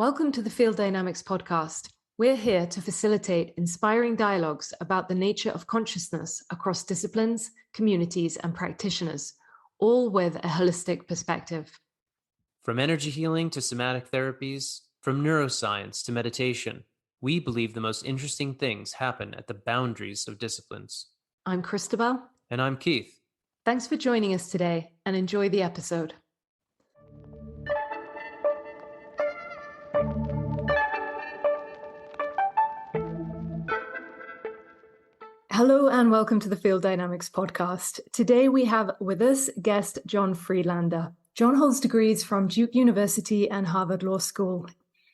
Welcome to the Field Dynamics podcast. We're here to facilitate inspiring dialogues about the nature of consciousness across disciplines, communities, and practitioners, all with a holistic perspective. From energy healing to somatic therapies, from neuroscience to meditation, we believe the most interesting things happen at the boundaries of disciplines. I'm Christabel. And I'm Keith. Thanks for joining us today and enjoy the episode. Hello and welcome to the Field Dynamics podcast. Today we have with us guest John Friedlander. John holds degrees from Duke University and Harvard Law School.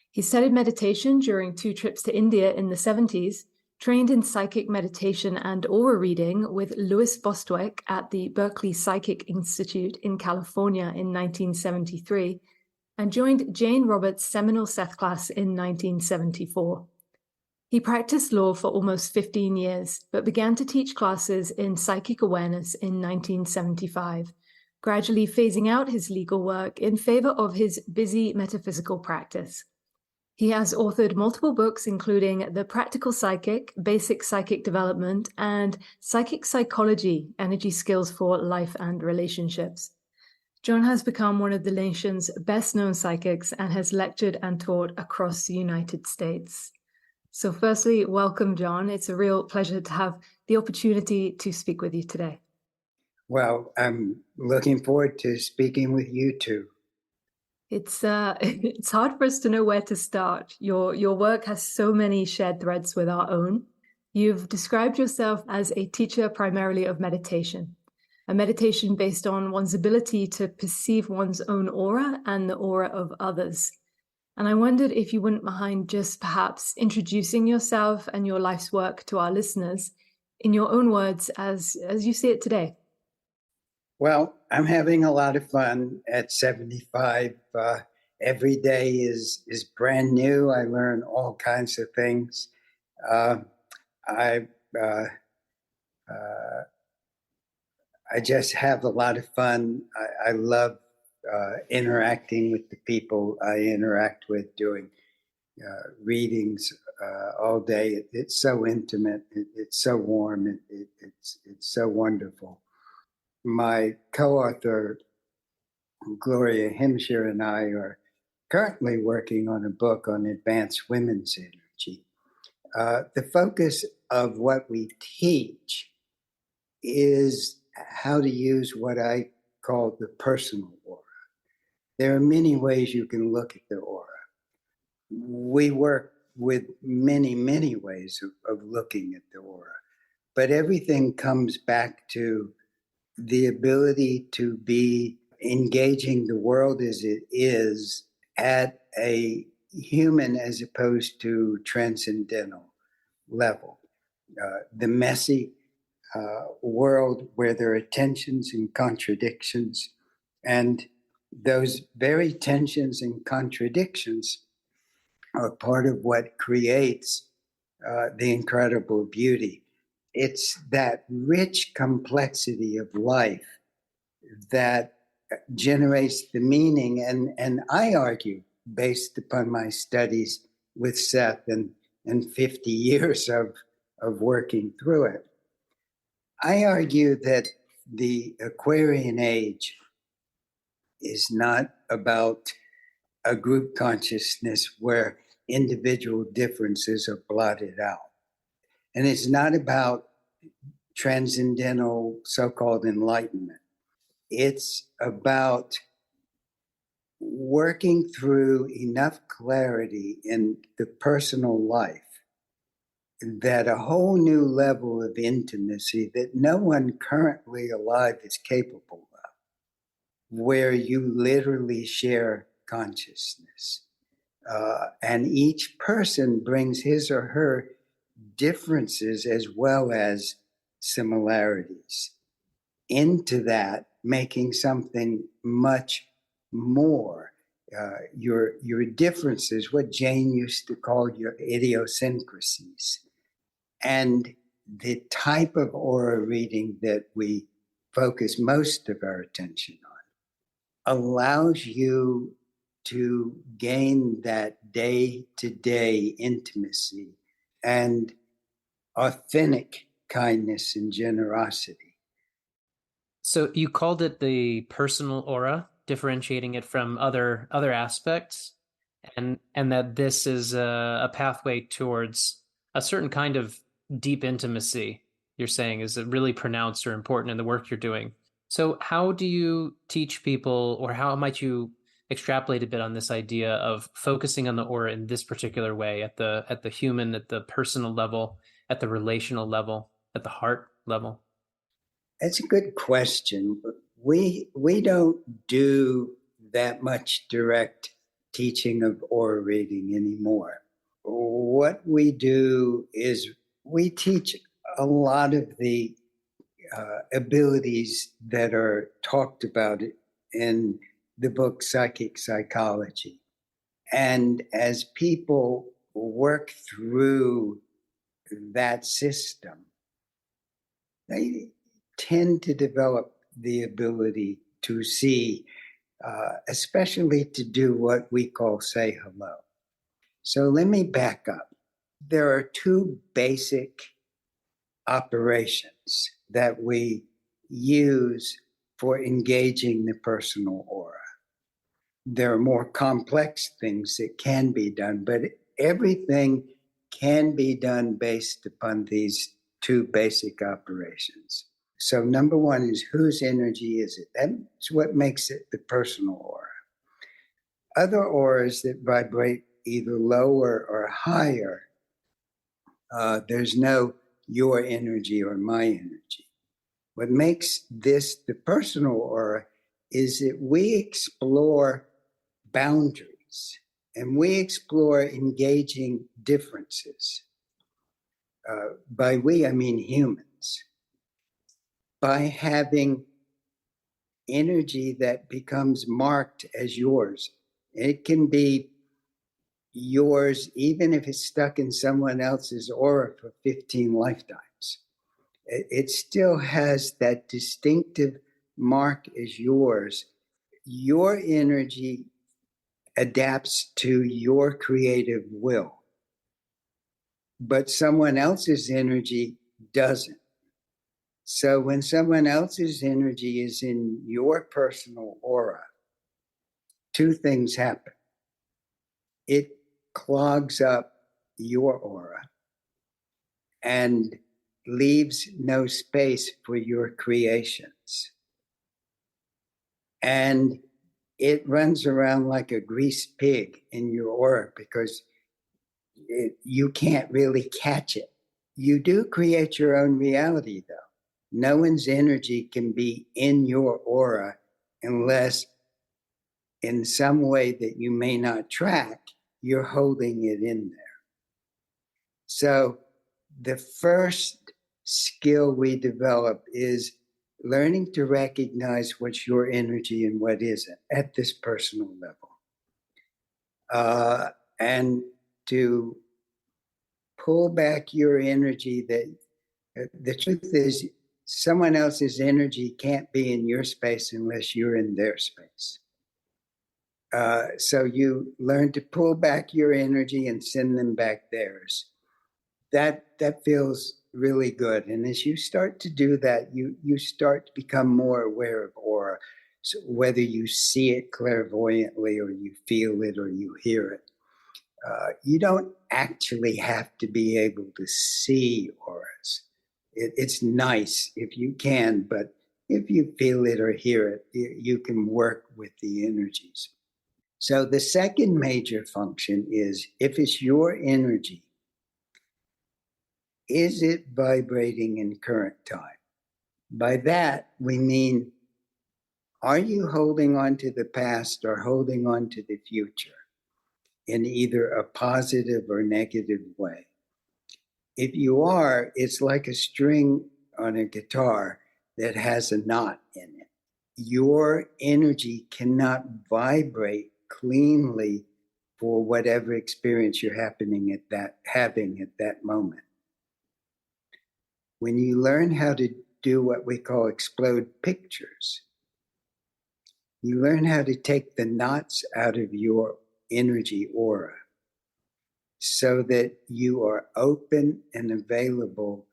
He studied meditation during 2 trips to India in the 70s, trained in psychic meditation and aura reading with Louis Bostwick at the Berkeley Psychic Institute in California in 1973, and joined Jane Roberts' seminal Seth class in 1974. He practiced law for almost 15 years, but began to teach classes in psychic awareness in 1975, gradually phasing out his legal work in favor of his busy metaphysical practice. He has authored multiple books, including The Practical Psychic, Basic Psychic Development, and Psychic Psychology, Energy Skills for Life and Relationships. John has become one of the nation's best-known psychics and has lectured and taught across the United States. So firstly, welcome, John. It's a real pleasure to have the opportunity to speak with you today. Well, I'm looking forward to speaking with you too. It's hard for us to know where to start. Your work has so many shared threads with our own. You've described yourself as a teacher primarily of meditation, a meditation based on one's ability to perceive one's own aura and the aura of others. And I wondered if you wouldn't mind just perhaps introducing yourself and your life's work to our listeners in your own words as you see it today. Well, I'm having a lot of fun at 75. Every day is brand new. I learn all kinds of things. I just have a lot of fun. I love interacting with the people I interact with, doing readings all day. It's so intimate. It's so warm. It's so wonderful. My co-author, Gloria Himshire, and I are currently working on a book on advanced women's energy. The focus of what we teach is how to use what I call the personal aura. There are many ways you can look at the aura. We work with many, many ways of looking at the aura, but everything comes back to the ability to be engaging the world as it is at a human as opposed to transcendental level. The messy world where there are tensions and contradictions, and those very tensions and contradictions are part of what creates the incredible beauty. It's that rich complexity of life that generates the meaning. And I argue, based upon my studies with Seth and 50 years of working through it, I argue that the Aquarian age is not about a group consciousness where individual differences are blotted out. And it's not about transcendental so-called enlightenment. It's about working through enough clarity in the personal life that a whole new level of intimacy that no one currently alive is capable of, where you literally share consciousness. And each person brings his or her differences as well as similarities into that, making something much more. Your differences, what Jane used to call your idiosyncrasies. And the type of aura reading that we focus most of our attention on allows you to gain that day-to-day intimacy and authentic kindness and generosity. So you called it the personal aura, differentiating it from other aspects, and that this is a pathway towards a certain kind of deep intimacy. You're saying is really pronounced or important in the work you're doing. So how do you teach people, or how might you extrapolate a bit on this idea of focusing on the aura in this particular way, at the human, at the personal level, at the relational level, at the heart level? That's a good question. We don't do that much direct teaching of aura reading anymore. What we do is we teach a lot of the abilities that are talked about in the book Psychic Psychology. And as people work through that system, they tend to develop the ability to see, especially to do what we call say hello. So let me back up. There are two basic operations that we use for engaging the personal aura. There are more complex things that can be done, but everything can be done based upon these two basic operations. So number one is, whose energy is it? That's what makes it the personal aura. Other auras that vibrate either lower or higher, there's no your energy or my energy. What makes this the personal aura is that we explore boundaries and we explore engaging differences. By we, I mean humans. By having energy that becomes marked as yours. It can be yours even if it's stuck in someone else's aura for 15 lifetimes. It still has that distinctive mark as yours. Your energy adapts to your creative will, but someone else's energy doesn't. So when someone else's energy is in your personal aura, two things happen. It clogs up your aura and leaves no space for your creations. And it runs around like a greased pig in your aura because you can't really catch it. You do create your own reality, though. No one's energy can be in your aura unless, in some way that you may not track, you're holding it in there. So the first skill we develop is learning to recognize what's your energy and what isn't at this personal level. And to pull back your energy. That the truth is, someone else's energy can't be in your space unless you're in their space. So you learn to pull back your energy and send them back theirs. That feels really good. And as you start to do that, you start to become more aware of aura. So whether you see it clairvoyantly or you feel it or you hear it, you don't actually have to be able to see auras. It's nice if you can, but if you feel it or hear it, you can work with the energies. So the second major function is, if it's your energy, is it vibrating in current time? By that, we mean, are you holding on to the past or holding on to the future in either a positive or negative way? If you are, it's like a string on a guitar that has a knot in it. Your energy cannot vibrate cleanly for whatever experience you're having at that moment. When you learn how to do what we call explode pictures, You learn how to take the knots out of your energy aura so that you are open and available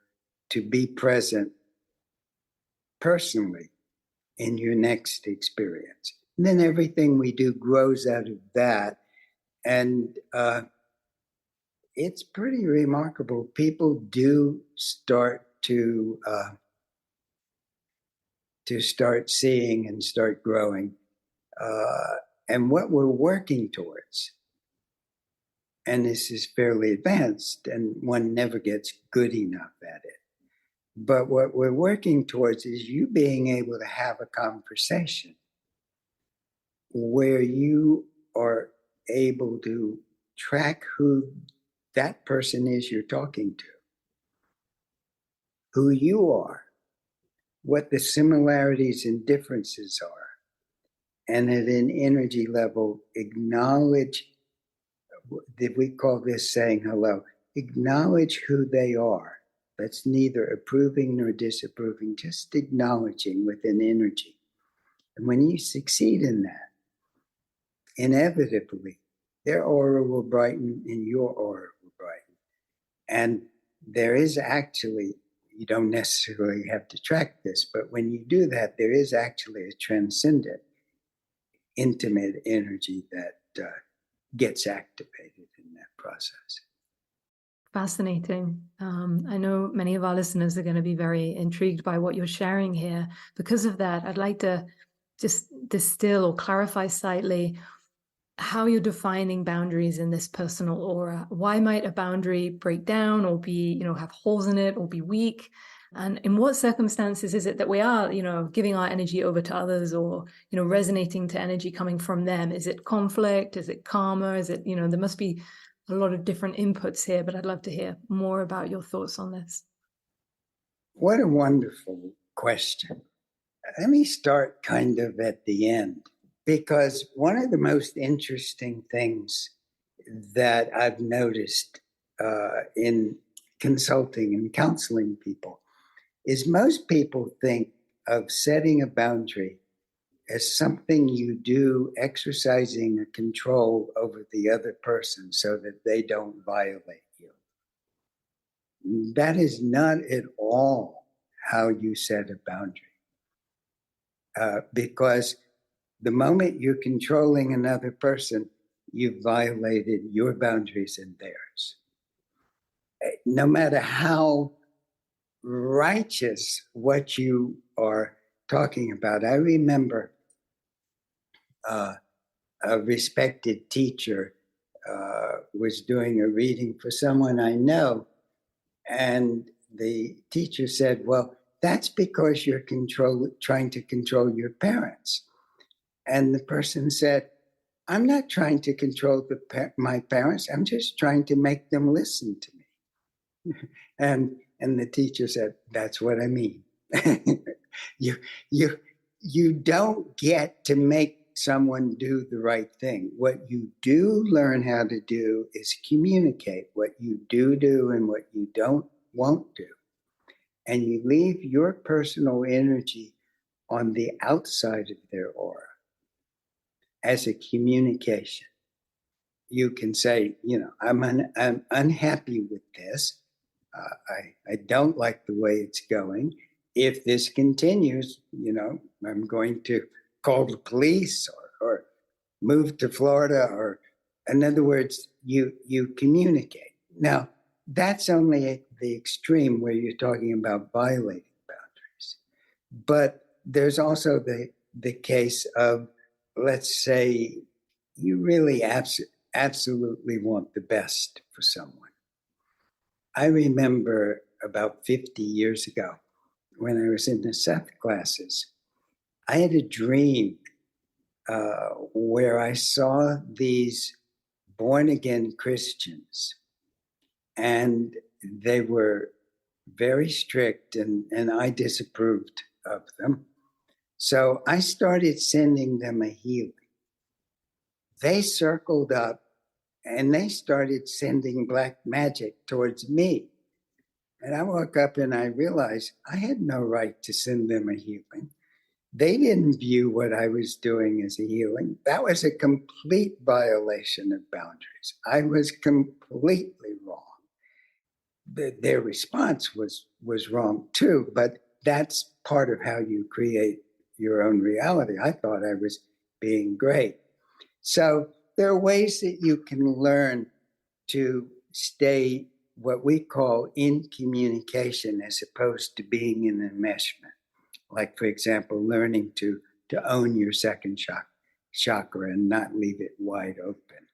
to be present personally in your next experience. And then everything we do grows out of that. And it's pretty remarkable. People do start to start seeing and start growing. And what we're working towards, and this is fairly advanced, and one never gets good enough at it. But what we're working towards is you being able to have a conversation where you are able to track who that person is you're talking to, who you are, what the similarities and differences are, and at an energy level, acknowledge, we call this saying hello, acknowledge who they are. That's neither approving nor disapproving, just acknowledging with an energy. And when you succeed in that, inevitably, their aura will brighten and your aura will brighten. And there is actually, you don't necessarily have to track this, but when you do that, there is actually a transcendent, intimate energy that gets activated in that process. Fascinating. I know many of our listeners are going to be very intrigued by what you're sharing here. Because of that, I'd like to just distill or clarify slightly how you're defining boundaries in this personal aura. Why might a boundary break down or be, have holes in it or be weak? And in what circumstances is it that we are, giving our energy over to others or, resonating to energy coming from them? Is it conflict? Is it karma? Is it, there must be a lot of different inputs here, but I'd love to hear more about your thoughts on this. What a wonderful question. Let me start kind of at the end, because one of the most interesting things that I've noticed in consulting and counseling people is most people think of setting a boundary as something you do exercising a control over the other person so that they don't violate you. That is not at all how you set a boundary. Because the moment you're controlling another person, you've violated your boundaries and theirs. No matter how righteous what you are talking about. I remember a respected teacher was doing a reading for someone I know, and the teacher said, well, that's because you're trying to control your parents. And the person said, I'm not trying to control my parents. I'm just trying to make them listen to me. And the teacher said, that's what I mean. You don't get to make someone do the right thing. What you do learn how to do is communicate what you do and what you won't do. And you leave your personal energy on the outside of their aura as a communication. You can say, I'm unhappy with this. I don't like the way it's going. If this continues, I'm going to call the police or move to Florida, or in other words, you communicate. Now, that's only at the extreme where you're talking about violating boundaries. But there's also the case of, let's say, you really absolutely want the best for someone. I remember about 50 years ago when I was in the Seth classes, I had a dream where I saw these born-again Christians, and they were very strict, and I disapproved of them. So I started sending them a healing. They circled up and they started sending black magic towards me. And I woke up and I realized I had no right to send them a healing. They didn't view what I was doing as a healing. That was a complete violation of boundaries. I was completely wrong. Their response was wrong too, but that's part of how you create your own reality. I thought I was being great. So there are ways that you can learn to stay what we call in communication as opposed to being in enmeshment. Like, for example, learning to own your second chakra and not leave it wide open.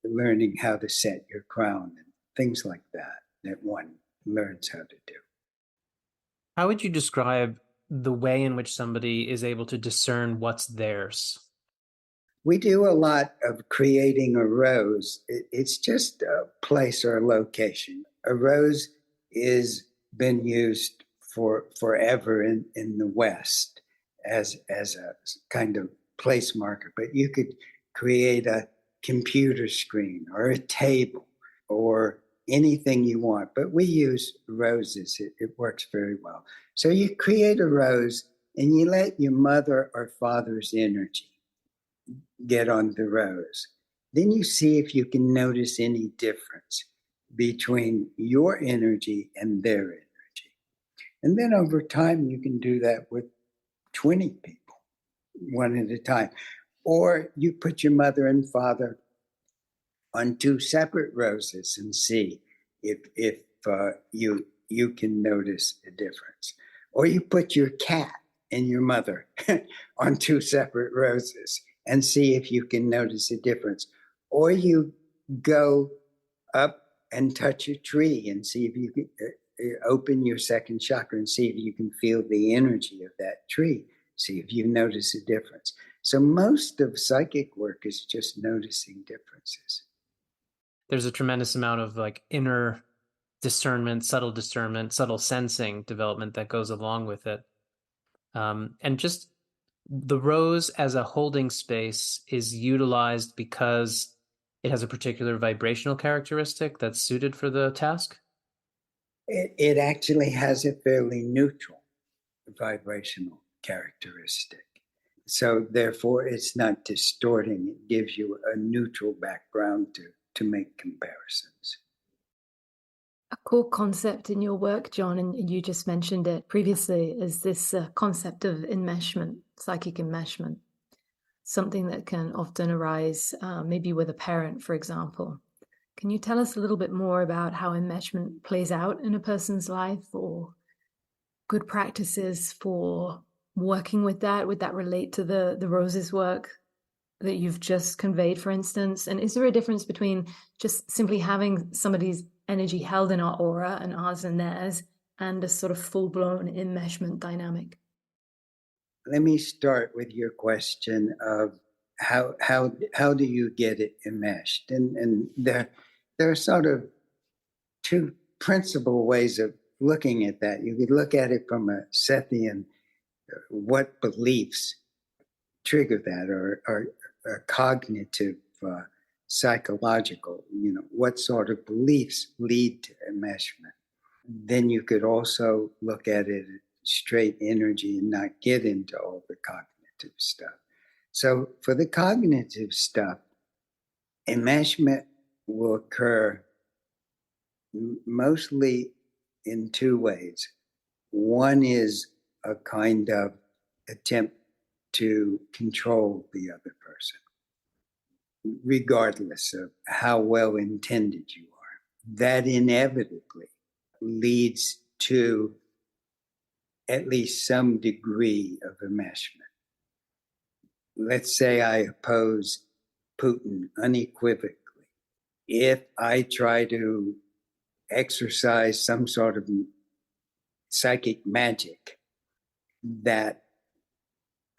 Learning how to set your crown and things like that one learns how to do. How would you describe the way in which somebody is able to discern what's theirs? We do a lot of creating a rose. It's just a place or a location. A rose is been used for forever in the West as a kind of place marker. But you could create a computer screen or a table or anything you want. But we use roses. It works very well. So you create a rose and you let your mother or father's energy get on the rose. Then you see if you can notice any difference between your energy and their energy. And then over time, you can do that with 20 people, one at a time. Or you put your mother and father on two separate roses and see if you can notice a difference. Or you put your cat and your mother on two separate roses and see if you can notice a difference. Or you go up and touch a tree and see if you can open your second chakra and see if you can feel the energy of that tree. See if you notice a difference. So most of psychic work is just noticing differences. There's a tremendous amount of like inner discernment, subtle sensing development that goes along with it. And just the rose as a holding space is utilized because it has a particular vibrational characteristic that's suited for the task? It actually has a fairly neutral vibrational characteristic. So therefore, it's not distorting. It gives you a neutral background to make comparisons. A core concept in your work, John, and you just mentioned it previously, is this concept of enmeshment, psychic enmeshment, something that can often arise maybe with a parent, for example. Can you tell us a little bit more about how enmeshment plays out in a person's life, or good practices for working with that? Would that relate to the roses work that you've just conveyed, for instance? And is there a difference between just simply having somebody's energy held in our aura and ours and theirs, and a sort of full-blown enmeshment dynamic? Let me start with your question of how do you get it enmeshed? And there are sort of two principal ways of looking at that. You could look at it from a Sethian, what beliefs trigger that, or cognitive, psychological, what sort of beliefs lead to enmeshment. Then you could also look at it straight energy and not get into all the cognitive stuff. So for the cognitive stuff, enmeshment will occur mostly in two ways. One is a kind of attempt to control the other person, regardless of how well intended you are. That inevitably leads to at least some degree of enmeshment. Let's say I oppose Putin unequivocally. If I try to exercise some sort of psychic magic that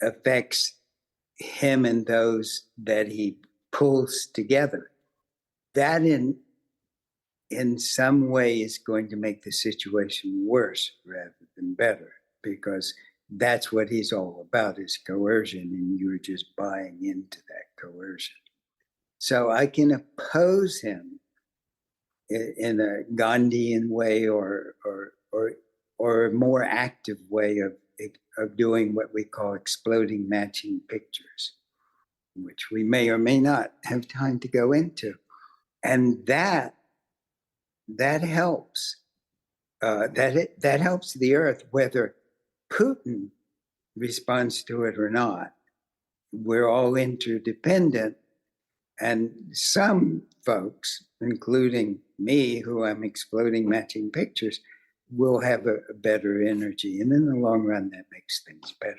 affects him and those that he pulls together, that in some way is going to make the situation worse rather than better, because that's what he's all about, is coercion, and you're just buying into that coercion. So I can oppose him in a Gandhian way or or a more active way of doing what we call exploding matching pictures, which we may or may not have time to go into. And that helps. That helps the earth, whether Putin responds to it or not. We're all interdependent. And some folks, including me, who I'm exploding matching pictures, will have a better energy. And in the long run, that makes things better.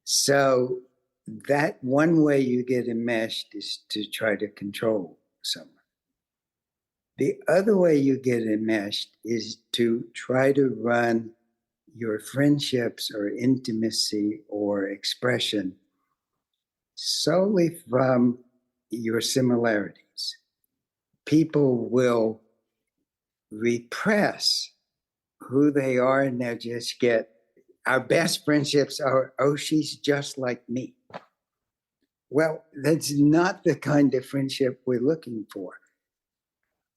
So that one way you get enmeshed is to try to control someone. The other way you get enmeshed is to try to run your friendships or intimacy or expression solely from your similarities. People will repress who they are, and they'll just get, our best friendships are, oh, she's just like me. Well, that's not the kind of friendship we're looking for.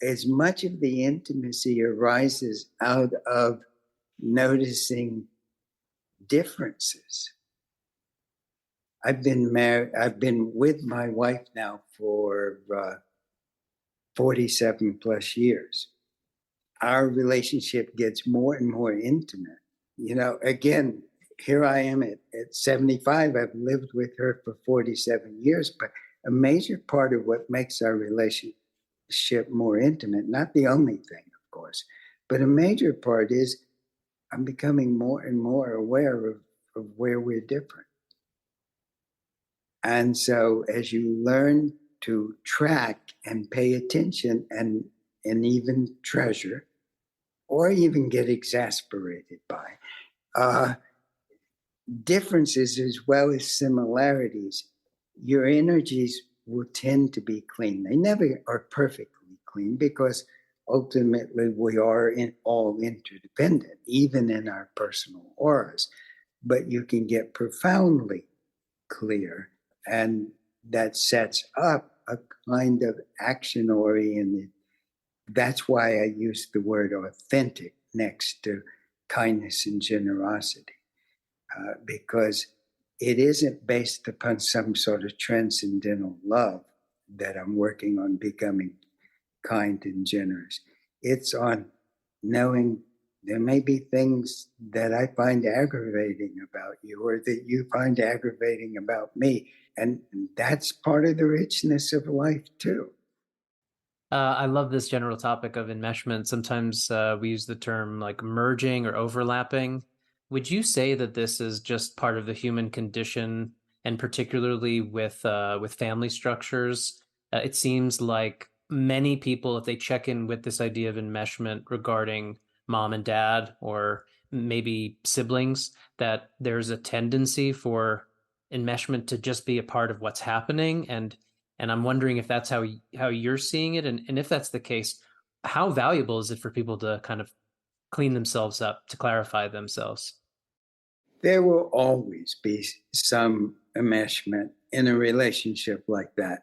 As much of the intimacy arises out of noticing differences. I've been with my wife now for 47 plus years. Our relationship gets more and more intimate. You know, again, here I am at 75. I've lived with her for 47 years, but a major part of what makes our relationship more intimate, not the only thing, of course, but a major part is I'm becoming more and more aware of where we're different. And so as you learn to track and pay attention and even treasure, or even get exasperated by differences as well as similarities, your energies will tend to be clean. They never are perfectly clean because ultimately we are all interdependent, even in our personal auras. But you can get profoundly clear, and that sets up a kind of action-oriented. That's why I use the word authentic next to kindness and generosity, because it isn't based upon some sort of transcendental love that I'm working on becoming kind and generous. It's on knowing there may be things that I find aggravating about you or that you find aggravating about me. And that's part of the richness of life too. I love this general topic of enmeshment. Sometimes we use the term like merging or overlapping. Would you say that this is just part of the human condition, and particularly with family structures? It seems like many people, if they check in with this idea of enmeshment regarding mom and dad or maybe siblings, that there's a tendency for enmeshment to just be a part of what's happening. And I'm wondering if that's how you're seeing it. And if that's the case, how valuable is it for people to kind of clean themselves up, to clarify themselves? There will always be some enmeshment in a relationship like that.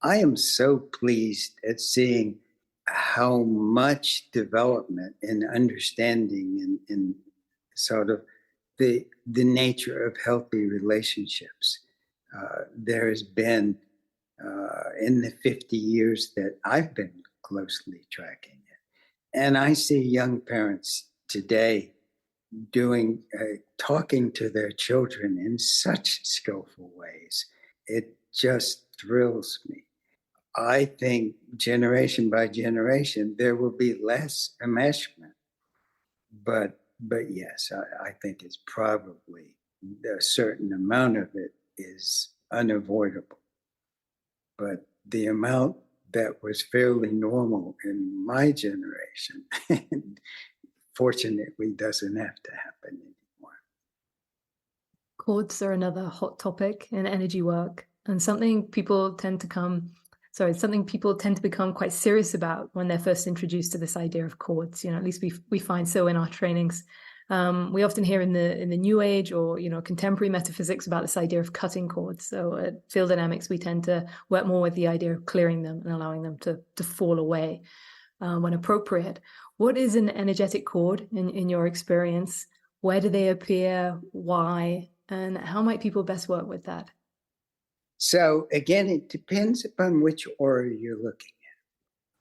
I am so pleased at seeing how much development and understanding in sort of the nature of healthy relationships there has been in the 50 years that I've been closely tracking it. And I see young parents today talking to their children in such skillful ways. It just thrills me. I think generation by generation, there will be less enmeshment. But yes, I think it's probably a certain amount of it is unavoidable. But the amount that was fairly normal in my generation, fortunately, doesn't have to happen anymore. Chords are another hot topic in energy work, and something people tend to become quite serious about when they're first introduced to this idea of chords. You know, at least we find so in our trainings. We often hear in the New Age or contemporary metaphysics about this idea of cutting chords. So at Field Dynamics, we tend to work more with the idea of clearing them and allowing them to fall away. when appropriate. What is an energetic cord in your experience? Where do they appear? Why? And how might people best work with that? So again, it depends upon which aura you're looking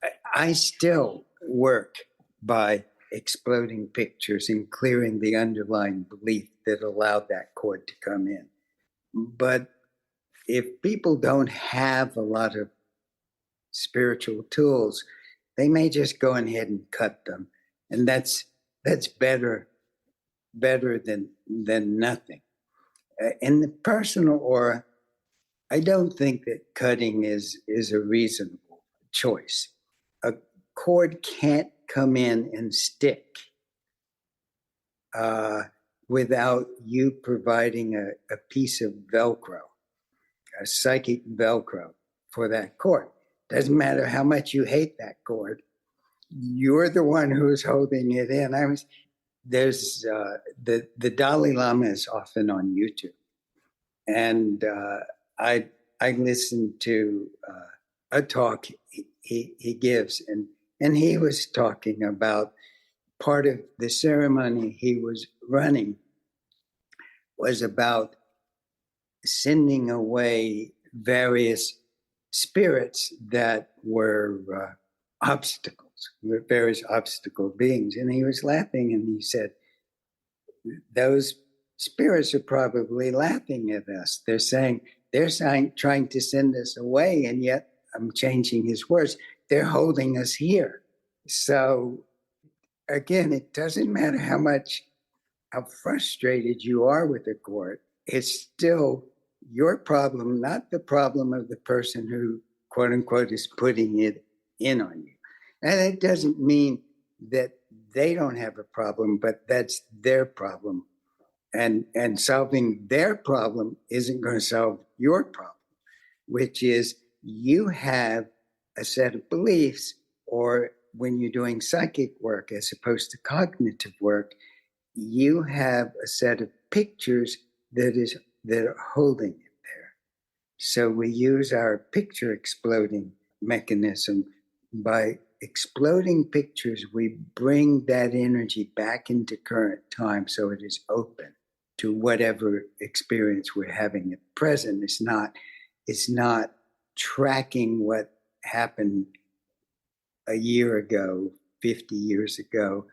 at. I still work by exploding pictures and clearing the underlying belief that allowed that cord to come in. But if people don't have a lot of spiritual tools, they may just go ahead and cut them, and that's better than nothing. In the personal aura, I don't think that cutting is a reasonable choice. A cord can't come in and stick without you providing a piece of Velcro, a psychic Velcro for that cord. Doesn't matter how much you hate that cord, you're the one who's holding it in. There's the Dalai Lama is often on YouTube, and I listened to a talk he gives, and he was talking about part of the ceremony he was running was about sending away various spirits that were obstacles, various obstacle beings. And he was laughing, and he said, those spirits are probably laughing at us. They're trying to send us away, and yet I'm changing his words. They're holding us here. So again, it doesn't matter how frustrated you are with the cord. It's still your problem, not the problem of the person who, quote unquote, is putting it in on you. And it doesn't mean that they don't have a problem, but that's their problem. And solving their problem isn't going to solve your problem, which is you have a set of beliefs, or when you're doing psychic work as opposed to cognitive work, you have a set of pictures that are holding it there. So we use our picture exploding mechanism. By exploding pictures, we bring that energy back into current time, so it is open to whatever experience we're having at present. It's not tracking what happened a year ago, 50 years ago,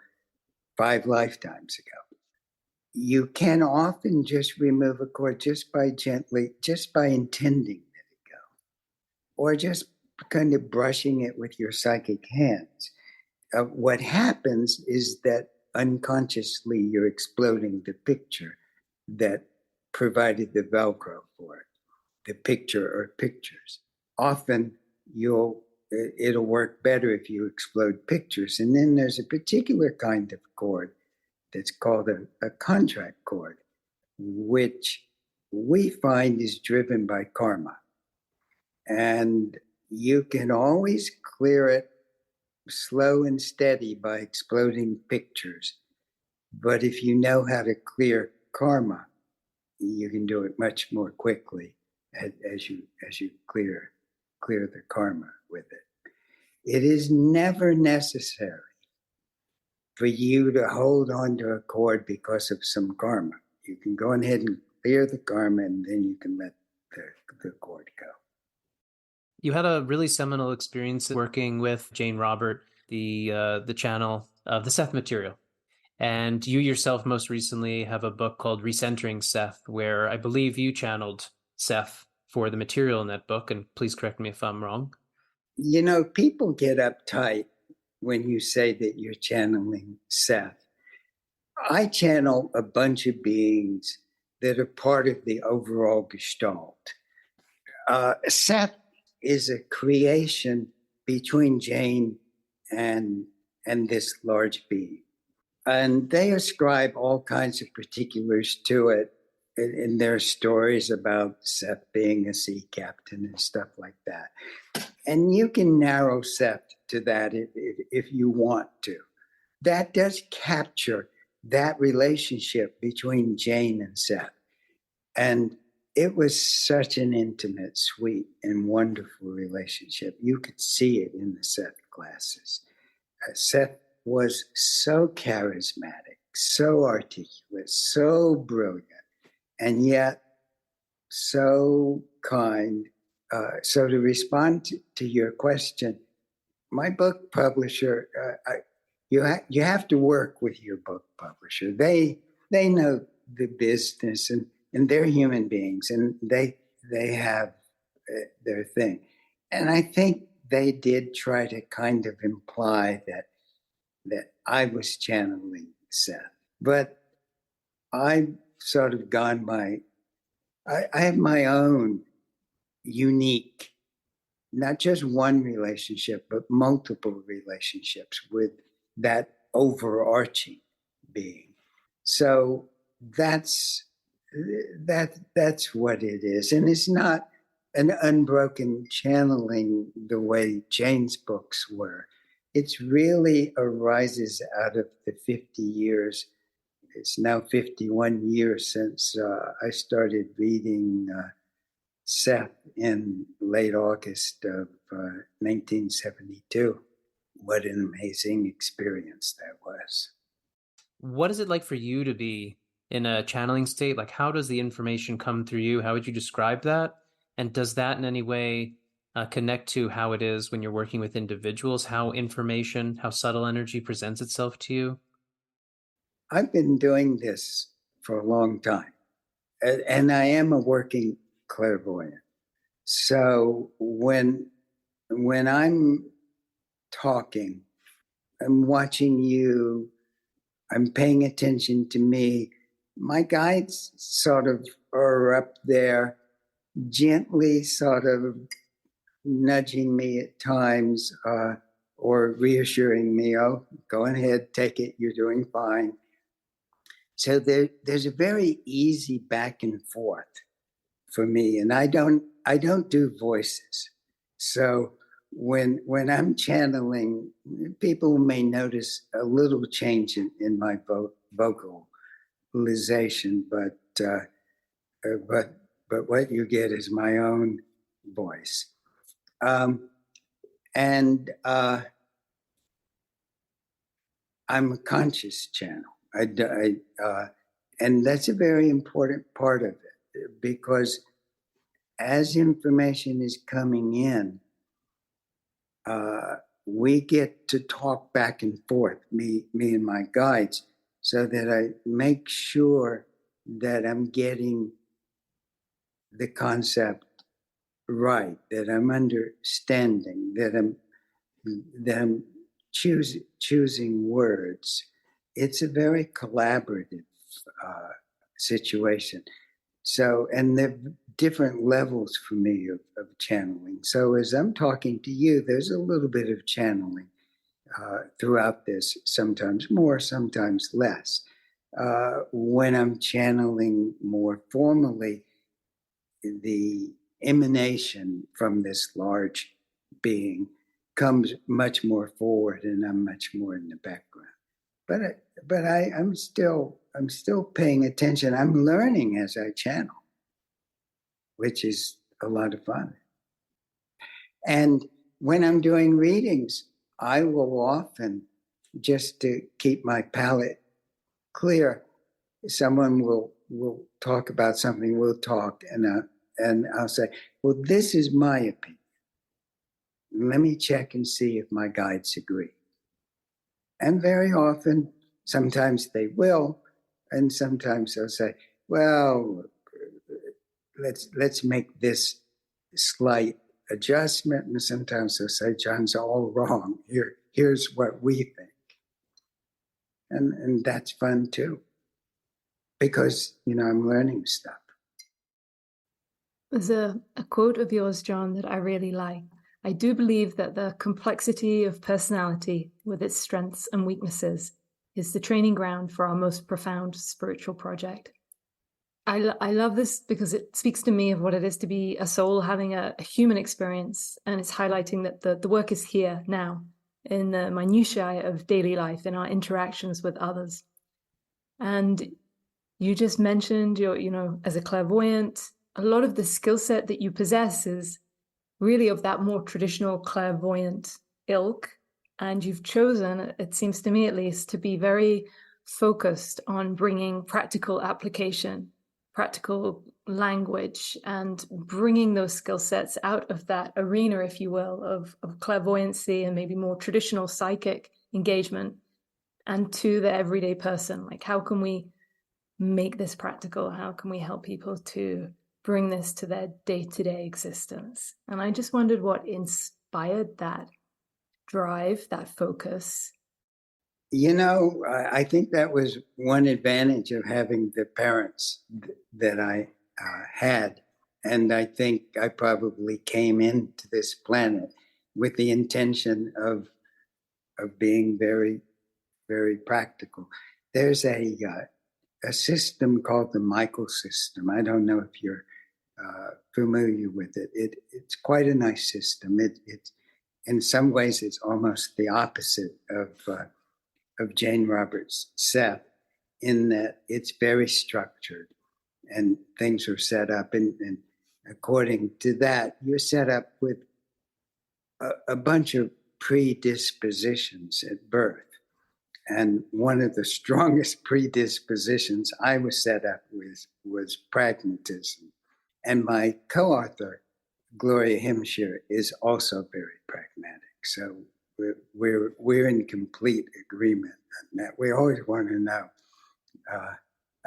5 lifetimes ago. You can often just remove a cord just by intending that it go, or just kind of brushing it with your psychic hands. What happens is that unconsciously you're exploding the picture that provided the Velcro for it, the picture or pictures. Often it'll work better if you explode pictures. And then there's a particular kind of cord that's called a contract cord, which we find is driven by karma. And you can always clear it slow and steady by exploding pictures. But if you know how to clear karma, you can do it much more quickly as you clear the karma with it. It is never necessary for you to hold on to a cord because of some karma. You can go ahead and clear the karma, and then you can let the cord go. You had a really seminal experience working with Jane Robert, the channel of the Seth Material. And you yourself most recently have a book called Recentering Seth, where I believe you channeled Seth for the material in that book. And please correct me if I'm wrong. You know, people get uptight when you say that you're channeling Seth. I channel a bunch of beings that are part of the overall gestalt. Seth is a creation between Jane and this large being. And they ascribe all kinds of particulars to it in their stories about Seth being a sea captain and stuff like that. And you can narrow Seth to that if you want to. That does capture that relationship between Jane and Seth. And it was such an intimate, sweet, and wonderful relationship. You could see it in the Seth classes. Seth was so charismatic, so articulate, so brilliant, and yet so kind. So to respond to your question, my book publisher, you have to work with your book publisher. They know the business, and they're human beings, and they have their thing. And I think they did try to kind of imply that I was channeling Seth, but I've sort of gone I have my own unique, not just one relationship, but multiple relationships with that overarching being. So that's what it is. And it's not an unbroken channeling the way Jane's books were. It really arises out of the 50 years. It's now 51 years since I started reading Seth in late August of 1972. What an amazing experience that was. What is it like for you to be in a channeling state? Like, how does the information come through you? How would you describe that? And does that in any way connect to how it is when you're working with individuals, how information, how subtle energy presents itself to you? I've been doing this for a long time, and I am a working clairvoyant. So when I'm talking, I'm watching you, I'm paying attention to me, my guides sort of are up there, gently sort of nudging me at times, or reassuring me, oh, go ahead, take it, you're doing fine. So there's a very easy back and forth for me, and I don't do voices. So when I'm channeling, people may notice a little change in my vocalization, but what you get is my own voice, and I'm a conscious channel. And that's a very important part of it, because as information is coming in, we get to talk back and forth, me and my guides, so that I make sure that I'm getting the concept right, that I'm understanding, that I'm choosing words. It's a very collaborative situation. So, and there are different levels for me of channeling. So as I'm talking to you, there's a little bit of channeling throughout this, sometimes more, sometimes less. When I'm channeling more formally, the emanation from this large being comes much more forward, and I'm much more in the background. But I'm still paying attention. I'm learning as I channel, which is a lot of fun. And when I'm doing readings, I will often, just to keep my palate clear, someone will talk about something, we'll talk, and I'll say, well, this is my opinion. Let me check and see if my guides agree. And very often, sometimes they will, and sometimes they'll say, well, let's make this slight adjustment. And sometimes they'll say, John's all wrong. Here's what we think. And that's fun too, because, I'm learning stuff. There's a quote of yours, John, that I really like. I do believe that the complexity of personality, with its strengths and weaknesses, is the training ground for our most profound spiritual project. I love this because it speaks to me of what it is to be a soul having a human experience, and it's highlighting that the work is here now, in the minutiae of daily life, in our interactions with others. And you just mentioned as a clairvoyant, a lot of the skill set that you possess is really of that more traditional clairvoyant ilk. And you've chosen, it seems to me at least, to be very focused on bringing practical application, practical language, and bringing those skill sets out of that arena, if you will, of clairvoyancy and maybe more traditional psychic engagement and to the everyday person. Like, how can we make this practical? How can we help people to bring this to their day-to-day existence? And I just wondered what inspired that drive, that focus. I think that was one advantage of having the parents that I had. And I think I probably came into this planet with the intention of being very, very practical. There's a system called the Michael system. I don't know if you're familiar with it. It's quite a nice system. It's in some ways it's almost the opposite of Jane Roberts' Seth, in that it's very structured and things are set up. And according to that, you're set up with a bunch of predispositions at birth. And one of the strongest predispositions I was set up with was pragmatism. And my co-author, Gloria Himshire, is also very pragmatic. So we're in complete agreement on that. We always want to know,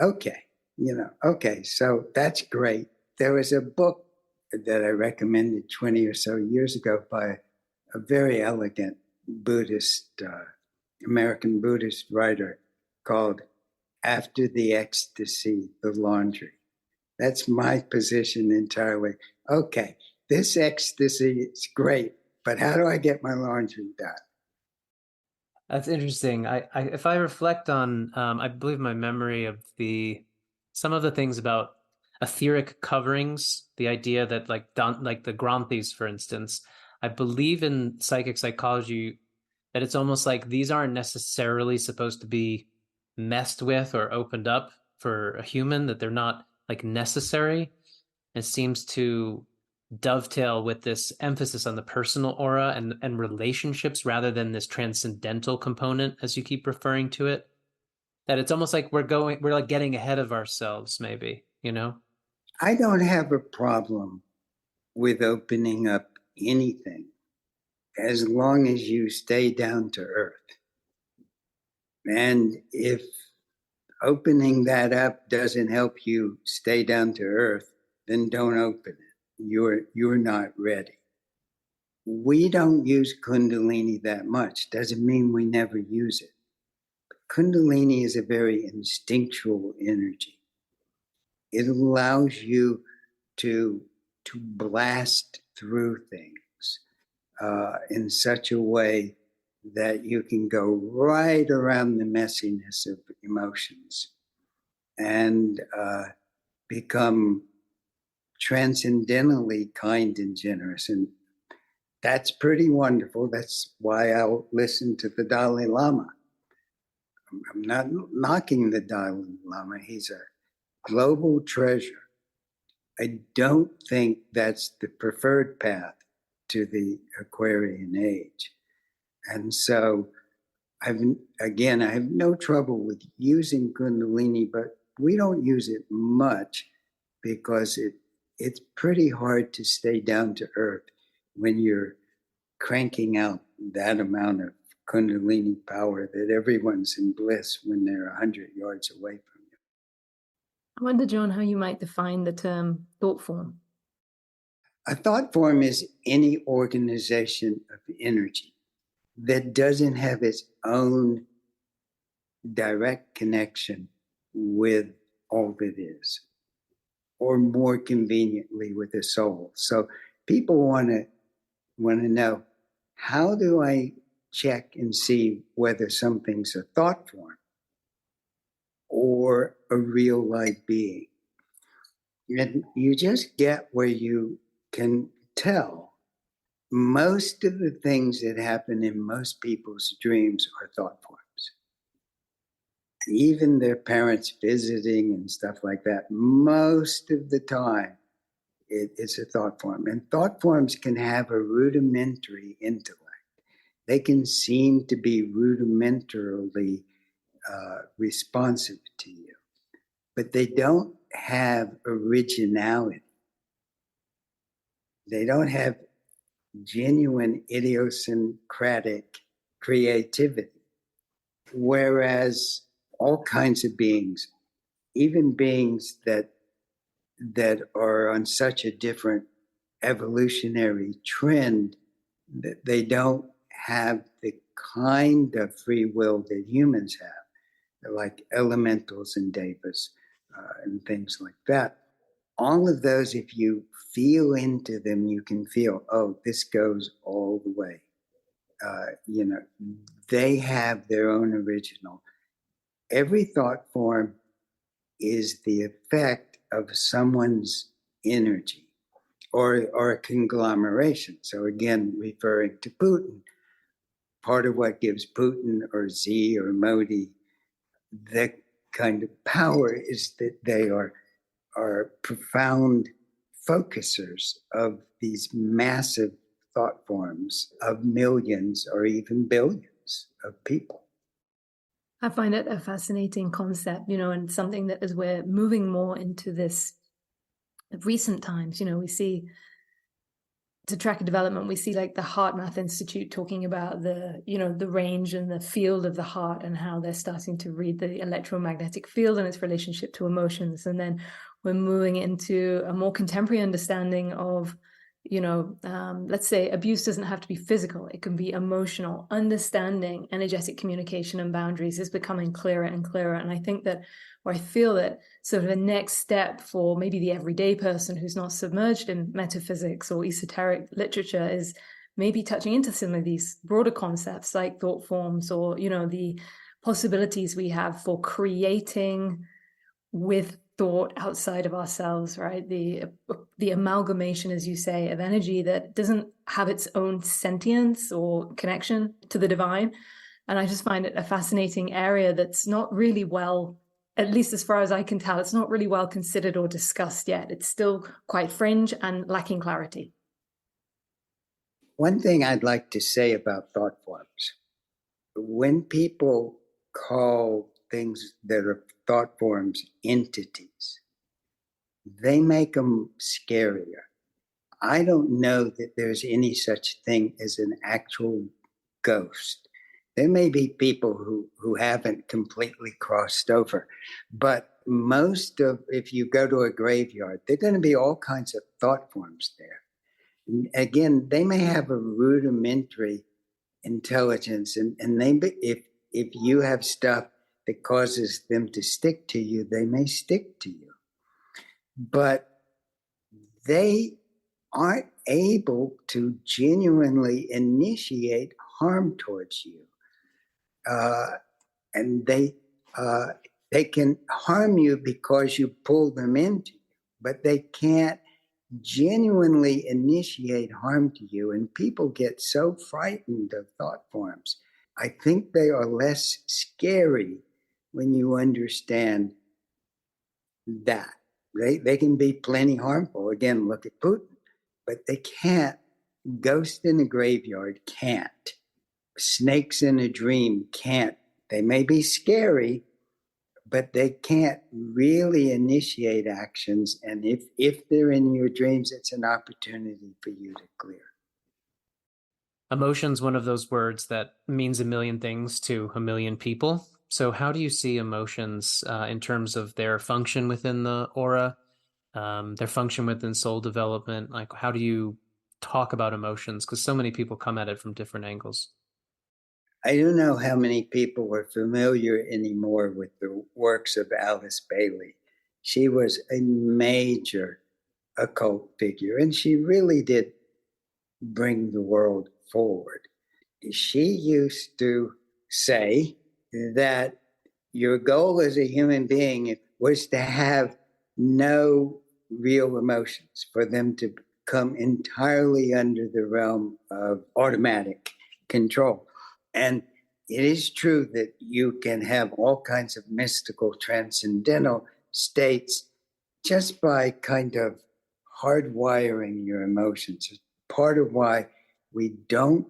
okay, so that's great. There was a book that I recommended 20 or so years ago by a very elegant Buddhist, American Buddhist writer called After the Ecstasy, the Laundry. That's my position entirely. Okay, this ecstasy is great, but how do I get my laundry done? That's interesting. If I reflect on, I believe my memory of some of the things about etheric coverings, the idea that like the Granthis, for instance, I believe in psychic psychology that it's almost like these aren't necessarily supposed to be messed with or opened up for a human, that they're not like necessary. It seems to dovetail with this emphasis on the personal aura and relationships rather than this transcendental component, as you keep referring to it. That it's almost like we're like getting ahead of ourselves, maybe, I don't have a problem with opening up anything as long as you stay down to earth. And if opening that up doesn't help you stay down to earth, then don't open it. You're not ready. We don't use Kundalini that much. Doesn't mean we never use it. But Kundalini is a very instinctual energy. It allows you to blast through things in such a way that you can go right around the messiness of emotions and become transcendentally kind and generous. And that's pretty wonderful. That's why I'll listen to the Dalai Lama. I'm not knocking the Dalai Lama. He's a global treasure. I don't think that's the preferred path to the Aquarian age. And so I have no trouble with using Kundalini, but we don't use it much because it's pretty hard to stay down to earth when you're cranking out that amount of Kundalini power that everyone's in bliss when they're 100 yards away from you. I wonder, John, how you might define the term thought form. A thought form is any organization of energy that doesn't have its own direct connection with all that is, or more conveniently with the soul. So people want to know, how do I check and see whether something's a thought form or a real life being? And you just get where you can tell. Most of the things that happen in most people's dreams are thought forms. Even their parents visiting and stuff like that, most of the time, it's a thought form. And thought forms can have a rudimentary intellect. They can seem to be rudimentarily responsive to you, but they don't have originality. They don't have genuine idiosyncratic creativity. Whereas all kinds of beings, even beings that are on such a different evolutionary trend, that they don't have the kind of free will that humans have. They're like elementals and devas and things like that. All of those, if you feel into them, you can feel, oh, this goes all the way. They have their own original. Every thought form is the effect of someone's energy or a conglomeration. So again, referring to Putin, part of what gives Putin or Z or Modi that kind of power is that they are profound focusers of these massive thought forms of millions or even billions of people. I find it a fascinating concept, and something that as we're moving more into this recent times, we see, to track a development, we see like the Heart Math Institute talking about the range and the field of the heart and how they're starting to read the electromagnetic field and its relationship to emotions. And then we're moving into a more contemporary understanding of, let's say abuse doesn't have to be physical. It can be emotional. Understanding energetic communication and boundaries is becoming clearer and clearer. And I think that, or I feel that sort of a next step for maybe the everyday person who's not submerged in metaphysics or esoteric literature is maybe touching into some of these broader concepts like thought forms or, the possibilities we have for creating with thought outside of ourselves, right? The amalgamation, as you say, of energy that doesn't have its own sentience or connection to the divine. And I just find it a fascinating area that's not really well, at least as far as I can tell, it's not really well considered or discussed yet. It's still quite fringe and lacking clarity. One thing I'd like to say about thought forms, when people call things that are thought forms entities, they make them scarier. I don't know that there's any such thing as an actual ghost. There may be people who haven't completely crossed over, but if you go to a graveyard, there are going to be all kinds of thought forms there. And again, they may have a rudimentary intelligence, and if you have stuff that causes them to stick to you, they may stick to you. But they aren't able to genuinely initiate harm towards you. And they can harm you because you pull them into you, but they can't genuinely initiate harm to you. And people get so frightened of thought forms. I think they are less scary when you understand that. They can be plenty harmful. Again, look at Putin. But they can't. Ghost in a graveyard can't. Snakes in a dream can't. They may be scary, but they can't really initiate actions. And if they're in your dreams, it's an opportunity for you to clear. Emotion's one of those words that means a million things to a million people. So how do you see emotions in terms of their function within the aura, their function within soul development? Like, how do you talk about emotions? Because so many people come at it from different angles. I don't know how many people are familiar anymore with the works of Alice Bailey. She was a major occult figure, and she really did bring the world forward. She used to say that your goal as a human being was to have no real emotions, for them to come entirely under the realm of automatic control. And it is true that you can have all kinds of mystical, transcendental states just by kind of hardwiring your emotions. It's part of why we don't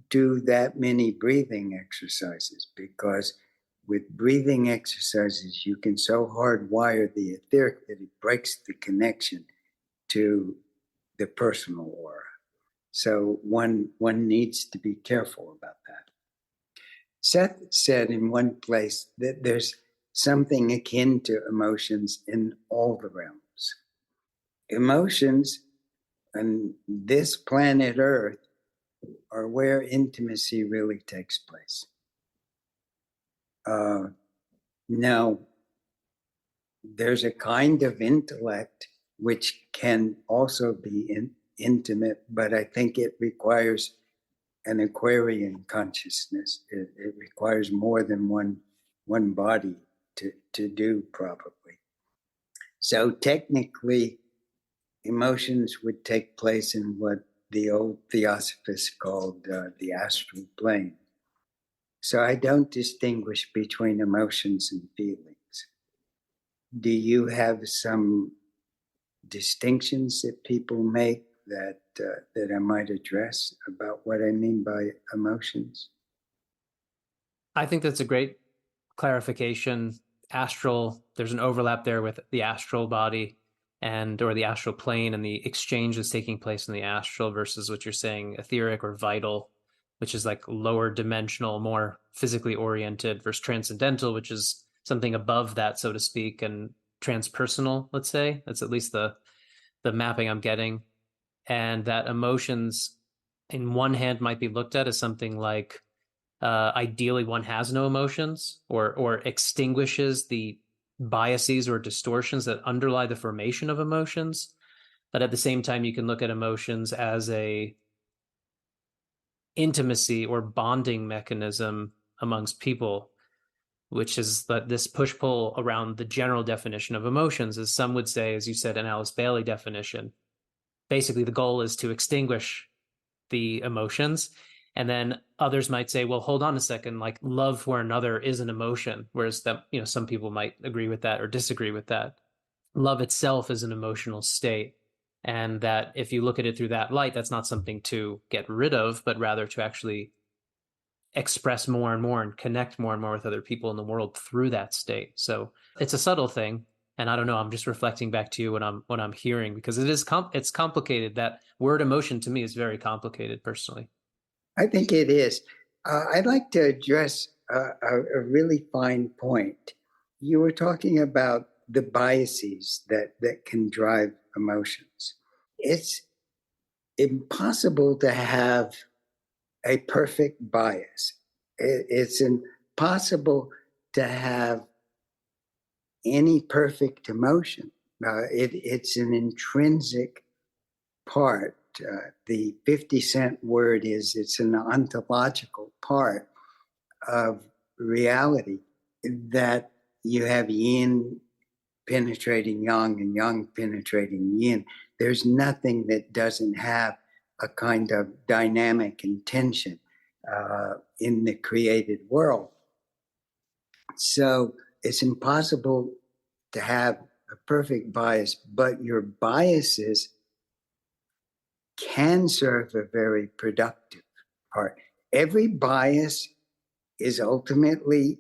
do that many breathing exercises, because with breathing exercises, you can so hardwire the etheric that it breaks the connection to the personal aura. So one needs to be careful about that. Seth said in one place that there's something akin to emotions in all the realms. Emotions on this planet Earth are where intimacy really takes place. Now, there's a kind of intellect which can also be intimate, but I think it requires an Aquarian consciousness. It requires more than one body to do, probably. So technically, emotions would take place in what the old theosophists called the astral plane. So I don't distinguish between emotions and feelings. Do you have some distinctions that people make that I might address about what I mean by emotions? I think that's a great clarification. Astral, there's an overlap there with the astral body or the astral plane, and the exchange that's taking place in the astral versus what you're saying, etheric or vital, which is like lower dimensional, more physically oriented, versus transcendental, which is something above that, so to speak, and transpersonal, let's say. That's at least the mapping I'm getting. And that emotions in one hand might be looked at as something like ideally one has no emotions, or extinguishes the biases or distortions that underlie the formation of emotions. But at the same time, you can look at emotions as a intimacy or bonding mechanism amongst people, which is this push-pull around the general definition of emotions. As some would say, as you said, an Alice Bailey definition, basically the goal is to extinguish the emotions. And then others might say, well, hold on a second, like love for another is an emotion, whereas that, some people might agree with that or disagree with that. Love itself is an emotional state, and that if you look at it through that light, that's not something to get rid of, but rather to actually express more and more and connect more and more with other people in the world through that state. So it's a subtle thing. And I don't know, I'm just reflecting back to you what I'm hearing, because it's complicated. That word emotion to me is very complicated personally. I think it is. I'd like to address a really fine point. You were talking about the biases that can drive emotions. It's impossible to have a perfect bias. It's impossible to have any perfect emotion. It's an intrinsic part. The 50-cent word is it's an ontological part of reality, that you have yin penetrating yang and yang penetrating yin. There's nothing that doesn't have a kind of dynamic intention in the created world. So it's impossible to have a perfect bias, but your biases can serve a very productive part. Every bias is ultimately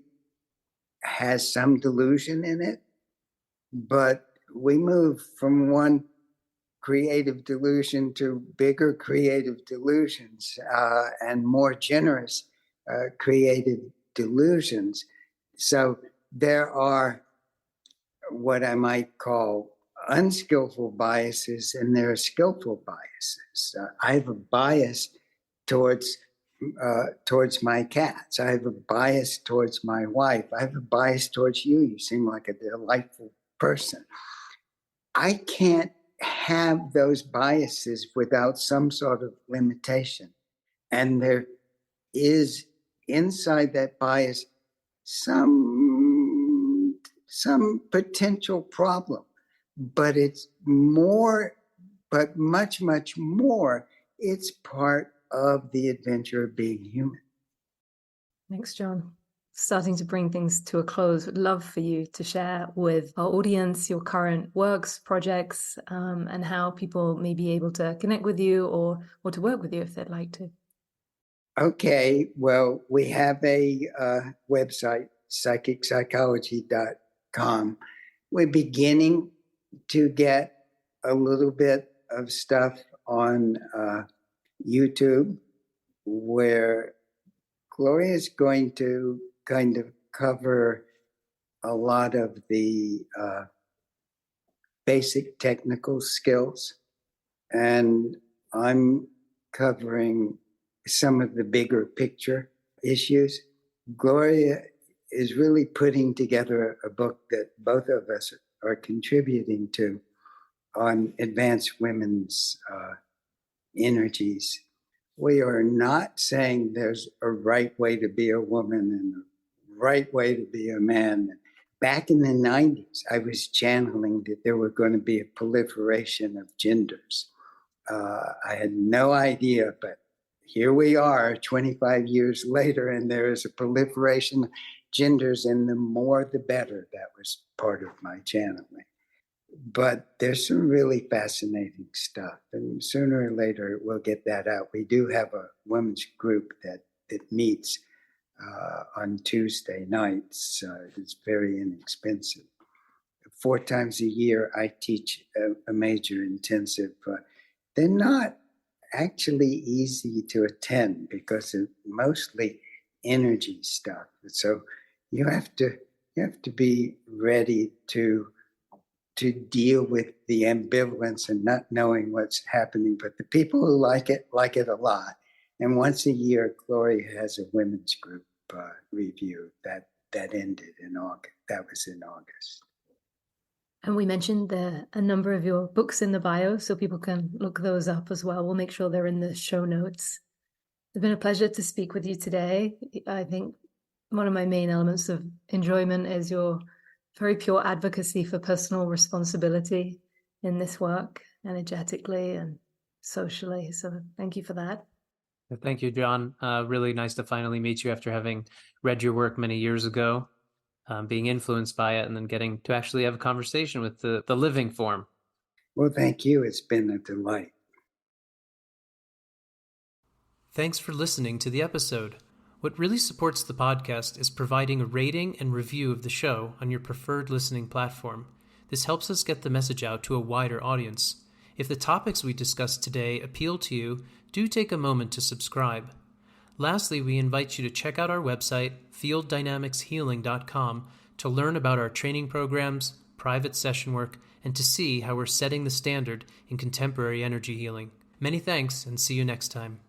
has some delusion in it, but we move from one creative delusion to bigger creative delusions and more generous creative delusions. So there are what I might call unskillful biases, and there are skillful biases. I have a bias towards my cats. I have a bias towards my wife. I have a bias towards you. You seem like a delightful person. I can't have those biases without some sort of limitation. And there is inside that bias some potential problem, but it's more, but much, much more, it's part of the adventure of being human. Thanks, John. Starting to bring things to a close, would love for you to share with our audience your current works, projects, and how people may be able to connect with you or to work with you if they'd like to. Okay, well, we have a website, psychicpsychology.com. We're beginning to get a little bit of stuff on YouTube where Gloria is going to kind of cover a lot of the basic technical skills, and I'm covering some of the bigger picture issues. Gloria is really putting together a book that both of us are contributing to on advanced women's energies. We are not saying there's a right way to be a woman and a right way to be a man. Back in the 90s, I was channeling that there were going to be a proliferation of genders. I had no idea, but here we are 25 years later, and there is a proliferation of genders, and the more the better. That was part of my channeling. But there's some really fascinating stuff, and sooner or later we'll get that out. We do have a women's group that meets on Tuesday nights. It's very inexpensive. 4 times a year, I teach a major intensive. They're not actually easy to attend because it's mostly energy stuff. So you have to be ready to deal with the ambivalence and not knowing what's happening. But the people who like it a lot. And once a year, Gloria has a women's group review that ended in August. That was in August. And we mentioned a number of your books in the bio, so people can look those up as well. We'll make sure they're in the show notes. It's been a pleasure to speak with you today. I think one of my main elements of enjoyment is your very pure advocacy for personal responsibility in this work, energetically and socially. So thank you for that. Thank you, John. Really nice to finally meet you after having read your work many years ago. Being influenced by it and then getting to actually have a conversation with the living form. Well, thank you. It's been a delight. Thanks for listening to the episode. What really supports the podcast is providing a rating and review of the show on your preferred listening platform. This helps us get the message out to a wider audience. If the topics we discussed today appeal to you, do take a moment to subscribe. Lastly, we invite you to check out our website, fielddynamicshealing.com, to learn about our training programs, private session work, and to see how we're setting the standard in contemporary energy healing. Many thanks, and see you next time.